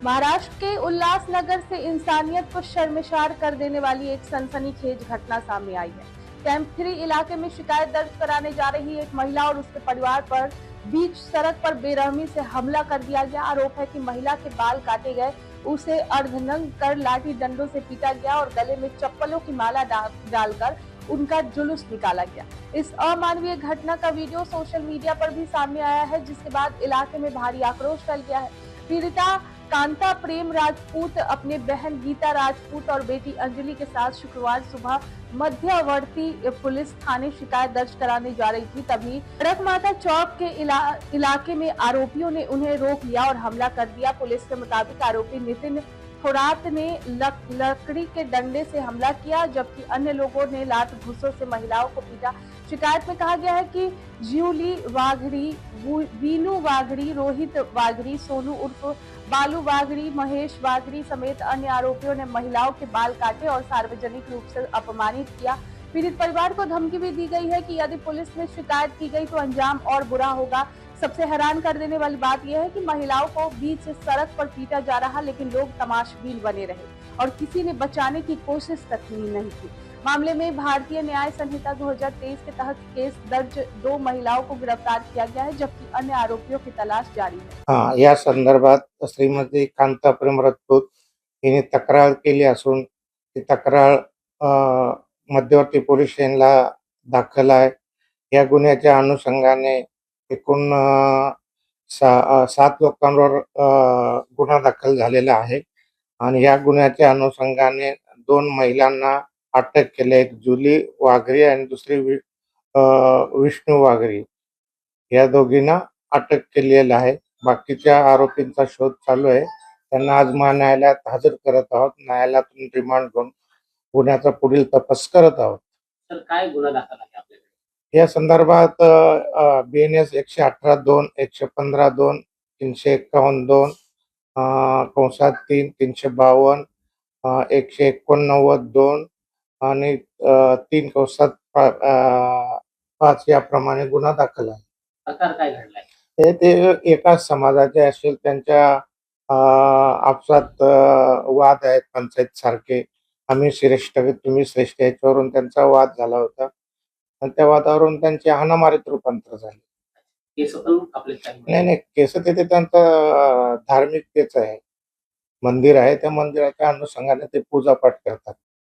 महाराष्ट्र के उल्लासनगर से इंसानियत को शर्मसार कर देने वाली एक सनसनीखेज घटना सामने आई है। कैंप 3 इलाके में शिकायत दर्ज कराने जा रही एक महिला और उसके परिवार पर बीच सड़क पर बेरहमी से हमला कर दिया गया। आरोप है कि महिला के बाल काटे गए, उसे अर्धनग्न कर लाठी डंडों से पीटा गया और गले में चप्पलों की माला डालकर उनका जुलूस निकाला गया। इस अमानवीय घटना का वीडियो सोशल मीडिया पर भी सामने आया है, जिसके बाद इलाके में भारी आक्रोश फैल गया है। पीड़िता कांता प्रेम राजपूत अपने बहन गीता राजपूत और बेटी अंजलि के साथ शुक्रवार सुबह मध्यवर्ती पुलिस थाने शिकायत दर्ज कराने जा रही थी। तभी सड़क माता चौक के इलाके में आरोपियों ने उन्हें रोक लिया और हमला कर दिया। पुलिस के मुताबिक आरोपी नितिन थोरात ने लकड़ी के डंडे से हमला किया, जबकि अन्य लोगों ने लात घूंसों से महिलाओं को पीटा। शिकायत में कहा गया है कि ज्यूली वाघड़ी, वीनू वाघड़ी, रोहित वाघड़ी, सोनू उर्फ बालू वाघड़ी, महेश वाघड़ी समेत अन्य आरोपियों ने महिलाओं के बाल काटे और सार्वजनिक रूप से अपमानित किया। पीड़ित परिवार को धमकी भी दी गई है कि यदि पुलिस में शिकायत की गई तो अंजाम और बुरा होगा। सबसे हैरान कर देने वाली बात यह है कि महिलाओं को बीच सड़क पर पीटा जा रहा, लेकिन लोग तमाशबीन बने रहे और किसी ने बचाने की कोशिश तक नहीं की। मामले में भारतीय न्याय संहिता 2023 के तहत केस दर्ज 2 महिलाओं को गिरफ्तार किया गया है, जबकि अन्य आरोपियों की तलाश जारी है। या संदर्भात श्रीमती कांता प्रेम राजपूत हिने तक्रार केली असून ती तक्रार मध्यवर्ती पोलीस स्टेशनला दाखल आहे। या गुन्ह्याच्या अनुषंगाने एकूण 7 लोकांवर गुन्हा दाखल झालेला आहे आणि या गुन्ह्याच्या अनुषंगाने 2 महिलांना अटक केली आहे। एक जुली वाघरी आणि दुसरी विष्णू वाघरी, या दोघींना अटक केलेली आहे। बाकीच्या आरोपींचा शोध चालू आहे। त्यांना आज न्यायालयात हजर करत आहोत। न्यायालयातून रिमांड घेऊन गुन्ह्याचा पुढील तपास करत आहोत। तर काय गुन्हा दाखल आहे आपल्याकडे या संदर्भात BNS 118(2), 115(2), 351(2), कंसात 3, 352, 189(2) आणि 3 कंसात 5 याप्रमाणे गुन्हा दाखल आहे। प्रकार काय घडलाय? ते एकाच समाजाचे असेल, त्यांच्या आपसात वाद आहेत पंचायत सारखे। आम्ही श्रेष्ठ तुम्ही श्रेष्ठ याच्यावरून त्यांचा वाद झाला होता आणि त्या वादावरून त्यांची हाणामारीत रूपांतर झाले। केस पण आपले नाही, केस तिथे त्यांचं धार्मिकतेच आहे, मंदिर आहे, त्या मंदिराच्या अनुषंगाने ते पूजापाठ करतात।